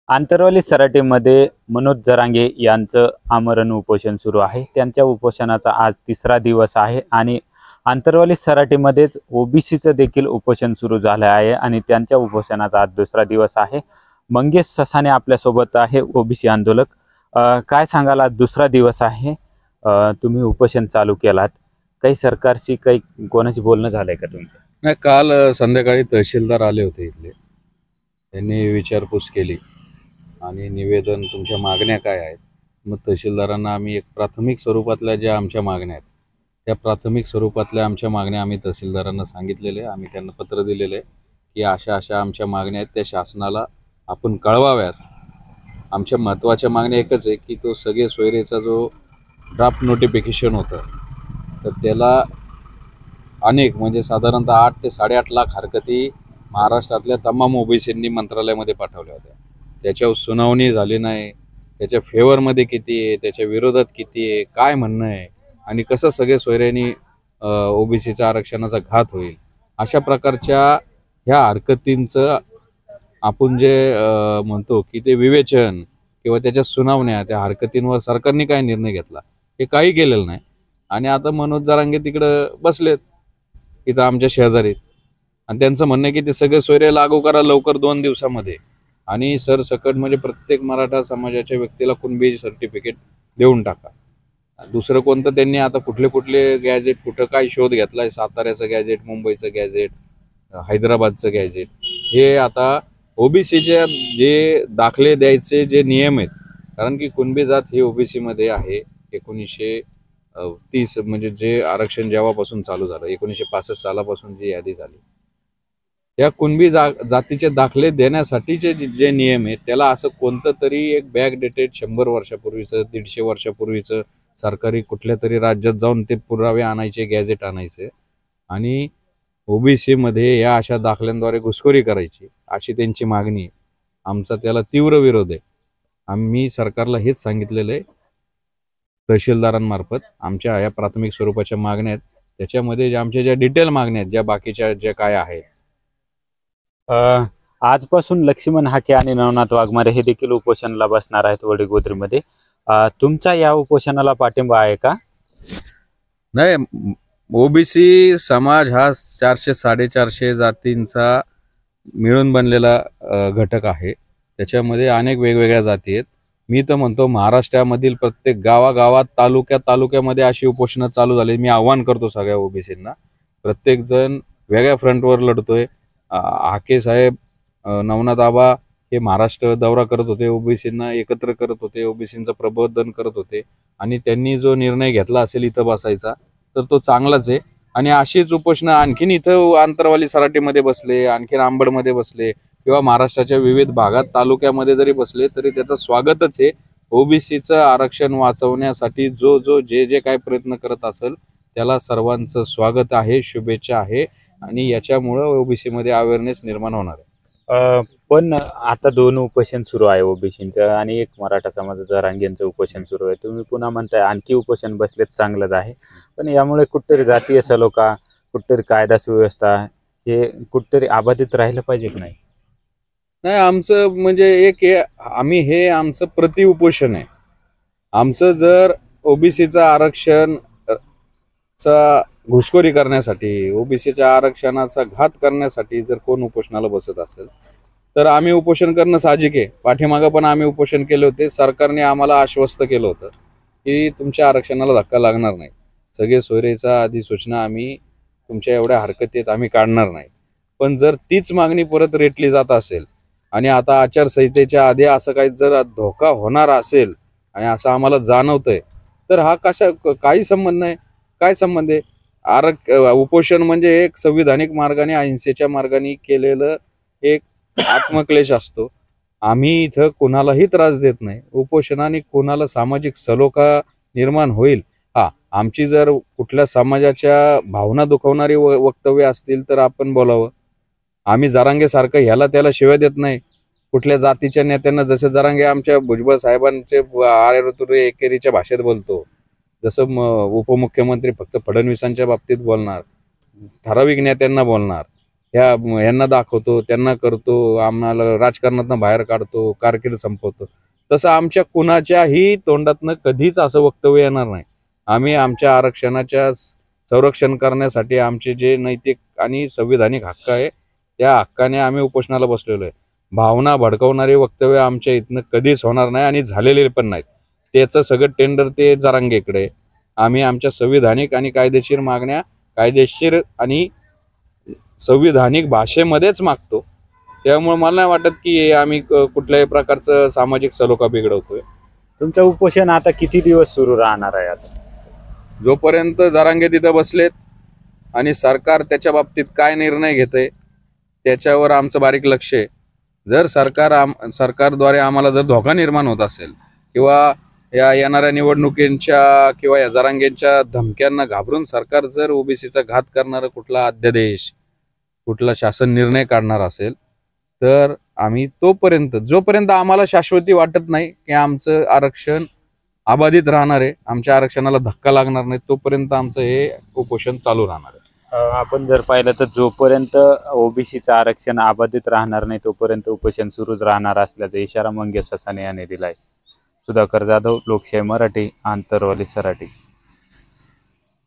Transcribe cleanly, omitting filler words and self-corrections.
आंतरवाली सराटीमध्ये मनोज जरांगे यांचं आमरण उपोषण सुरू आहे। त्यांच्या उपोषणाचा आज तिसरा दिवस आहे आणि आंतरवाली सराटीमध्येच ओबीसीचं देखील उपोषण सुरू झालं आहे आणि त्यांच्या उपोषणाचा आज दुसरा दिवस आहे। मंगेश ससाने आपल्यासोबत आहे, ओबीसी आंदोलक। काय सांगाल, आज दुसरा दिवस आहे, तुम्ही उपोषण चालू केलात, काही सरकारशी काही कोणाशी बोलणं झालंय का तुमचं? नाही, काल संध्याकाळी तहसीलदार आले होते इथले, त्यांनी विचारपूस केली आणि निवेदन तुमच्या मागण्या काय आहेत। मग तहसीलदारांना आम्ही एक प्राथमिक स्वरूपातल्या ज्या आमच्या मागण्या आहेत त्या प्राथमिक स्वरूपातल्या आमच्या मागण्या आम्ही तहसीलदारांना सांगितलेले, आम्ही त्यांना पत्र दिलेले की अशा अशा आमच्या मागण्या आहेत, त्या शासनाला आपण कळवाव्यात। आमच्या महत्त्वाच्या मागण्या एकच आहे की तो सगळे सोयरेचा जो ड्राफ्ट नोटिफिकेशन होतं तर त्याला अनेक म्हणजे साधारणतः 8 ते 8.5 लाख हरकती महाराष्ट्रातल्या तमाम ओबीसींनी मंत्रालयामध्ये पाठवल्या होत्या। त्याच्यावर सुनावणी झाली नाही, त्याच्या फेवरमध्ये किती आहे, त्याच्या विरोधात किती आहे, काय म्हणणं आहे आणि कसं सगळे सोयऱ्यांनी ओबीसीच्या आरक्षणाचा घात होईल, अशा प्रकारच्या ह्या हरकतींचं आपण जे म्हणतो की ते विवेचन किंवा त्याच्या सुनावण्या, त्या हरकतींवर सरकारने काय निर्णय घेतला हे काही केलेलं नाही। आणि आता मनोज जरांगे तिकडं बसलेत इथं आमच्या शेजारीत आणि त्यांचं म्हणणं आहे की ते सगळे सोयरे लागू करा लवकर 2 दिवसामध्ये आणि सरसकट म्हणजे प्रत्येक मराठा समाजाच्या व्यक्तीला कुणबी सर्टिफिकेट देऊन टाका। दुसरं कोणतं त्यांनी आता कुठले कुठले गॅजेट कुठं काय शोध घेतलाय, साताऱ्याचं गॅजेट, मुंबईचं गॅजेट, हैदराबादचं गॅजेट, हे आता ओबीसीच्या जे दाखले द्यायचे जे नियम आहेत, कारण की कुणबी जात ही ओबीसीमध्ये आहे 1930 म्हणजे जे आरक्षण जेव्हापासून चालू झालं 1965 सालापासून जी यादी झाली, या कुणबी जातीचे दाखले देण्यासाठीचे जे नियम आहेत त्याला असं कोणतं तरी एक बॅक डेटेड 100 वर्षापूर्वीचं 150 वर्षापूर्वीचं सरकारी कुठल्या तरी राज्यात जाऊन ते पुरावे आणायचे, गॅजेट आणायचे आणि ओबीसी मध्ये या अशा दाखल्यांद्वारे घुसखोरी करायची, अशी त्यांची मागणी आहे। आमचा त्याला तीव्र विरोध आहे। आम्ही सरकारला हेच सांगितलेलं आहे तहसीलदारांमार्फत, आमच्या या प्राथमिक स्वरूपाच्या मागण्या आहेत त्याच्यामध्ये आमच्या ज्या डिटेल मागण्या आहेत, ज्या बाकीच्या ज्या काय आहेत, आजपासून लक्ष्मण हाके आणि नवनाथ वाघमारे हे देखील उपोषणाला बसणार आहेत वडीगोद्रीमध्ये। तुमचा या उपोषणाला पाठिंबा आहे का? नाही, ओबीसी समाज हा 400-450 जातींचा मिळून बनलेला घटक आहे। त्याच्यामध्ये अनेक वेगवेगळ्या जाती आहेत। मी तर म्हणतो महाराष्ट्रामधील प्रत्येक गावागावात, तालुक्यामध्ये अशी उपोषणं चालू झाली। मी आव्हान करतो सगळ्या ओबीसींना, प्रत्येक जण वेगळ्या फ्रंटवर लढतोय। हाके साहेब, नवनाथ आबा हे महाराष्ट्र दौरा करत होते, ओबीसींना एकत्र करत होते, ओबीसींचं प्रबोधन करत होते आणि त्यांनी जो निर्णय घेतला असेल इथं बसायचा तर तो चांगलाच आहे। आणि अशीच उपोषणं आणखीन इथं आंतरवाली सराटीमध्ये बसले, आणखीन आंबडमध्ये बसले किंवा महाराष्ट्राच्या विविध भागात तालुक्यामध्ये जरी बसले तरी त्याचं स्वागतच आहे। ओबीसीचं आरक्षण वाचवण्यासाठी जो जे काय प्रयत्न करत असेल त्याला सर्वांचं स्वागत आहे, शुभेच्छा आहे आणि याच्यामुळं ओबीसी मध्ये अवेअरनेस निर्माण होणार आहे। पण आता 2 उपोषण सुरू आहे ओबीसींचं आणि एक मराठा समाजाचं जरांगेंचं उपोषण सुरू आहे। तुम्ही पुन्हा म्हणताय आणखी उपोषण बसलेत, चांगलंच आहे, पण यामुळे कुठेतरी जातीय सलोखा, कुठेतरी कायदा सुव्यवस्था हे कुठेतरी अबाधित राहिलं पाहिजे की नाही? नाही, आमचं म्हणजे एक आम्ही आमचं प्रति उपोषण आहे। आमचं जर ओबीसीचं आरक्षण चा घुसखोरी करण्यासाठी, ओबीसीच्या आरक्षणाचा घात करण्यासाठी जर कोण उपोषणाला बसत असेल तर आम्ही उपोषण करणं साहजिक आहे। पाठीमागं पण आम्ही उपोषण केले होते। सरकारने आम्हाला आश्वस्त केलं होतं की तुमच्या आरक्षणाला धक्का लागणार नाही, सगळे सोयरेचा अधिसूचना आम्ही तुमच्या एवढ्या हरकतीत आम्ही काढणार नाही। पण जर तीच मागणी परत रेटली जात असेल आणि आता आचारसंहितेच्या आधी असं काही जर धोका होणार असेल आणि असं आम्हाला जाणवतंय तर हा काही संबंध नाही। काय संबंध आहे? उपोषण म्हणजे एक संविधानिक मार्गाने, अहिंसेच्या मार्गाने केलेलं एक आत्मक्लेश असतो। आम्ही इथं कोणालाही त्रास देत नाही। उपोषणाने कोणाला सामाजिक सलोखा निर्माण होईल, हा, आमची जर कुठल्या समाजाच्या भावना दुखवणारी वक्तव्य असतील तर आपण बोलावं। आम्ही जरांगे सारखं ह्याला त्याला शिव्या देत नाही कुठल्या जातीच्या नेत्यांना। जसे जरांगे आमच्या भुजबळ साहेबांचे आरेतुरे एकेरीच्या भाषेत बोलतो, जसं उपमुख्यमंत्री फक्त फडणवीसांच्या बाबतीत बोलणार, ठराविक नेत्यांना बोलणार, यांना दाखवतो, त्यांना करतो, आम्हाला राजकारणातनं बाहेर काढतो, कारकीर्द संपवतो, तसं आमच्या कुणाच्याही तोंडातनं कधीच असं वक्तव्य येणार नाही. आम्ही आमच्या आरक्षणाच्या संरक्षण करण्यासाठी आमचे जे नैतिक आणि संविधानिक हक्क आहे त्या हक्काने आम्ही उपोषणाला बसलेलो आहे. भावना भडकवणारे वक्तव्य आमच्या इथनं कधीच होणार नाही आणि झालेले पण नाहीत. त्याचं सगळं टेंडर ते जरांगेकडे. आम्ही आमच्या संविधानिक आणि कायदेशीर मागण्या कायदेशीर आणि संविधानिक भाषेमध्येच मागतो. त्यामुळे मला नाही वाटत की आम्ही कुठल्याही प्रकारचं सामाजिक सलोखा बिघडवतोय. तुमचं उपोषण आता किती दिवस सुरू राहणार आहे? आता जोपर्यंत जरांगे तिथं बसलेत आणि सरकार त्याच्या बाबतीत काय निर्णय घेतंय त्याच्यावर आमचं बारीक लक्ष आहे. जर सरकारद्वारे आम्हाला जर धोका निर्माण होत असेल किंवा या येणाऱ्या निवडणुकींच्या किंवा या जरांगेंच्या धमक्यांना घाबरून सरकार जर ओबीसीचा घात करणारा कुठला अध्यादेश कुठला शासन निर्णय काढणार असेल तर आम्ही जोपर्यंत आम्हाला शाश्वती वाटत नाही की आमचं आरक्षण अबाधित राहणार आहे, आमच्या आरक्षणाला धक्का लागणार नाही, तोपर्यंत आमचं हे उपोषण चालू राहणार आहे. आपण जर पाहिलं तर जोपर्यंत ओबीसीचं आरक्षण अबाधित राहणार नाही तोपर्यंत उपोषण सुरूच राहणार असल्याचा इशारा मंगेश ससाणे यांनी दिलाय. सुधाकर जाधव, लोकशाही मराठी, आंतरवाली, सराटी.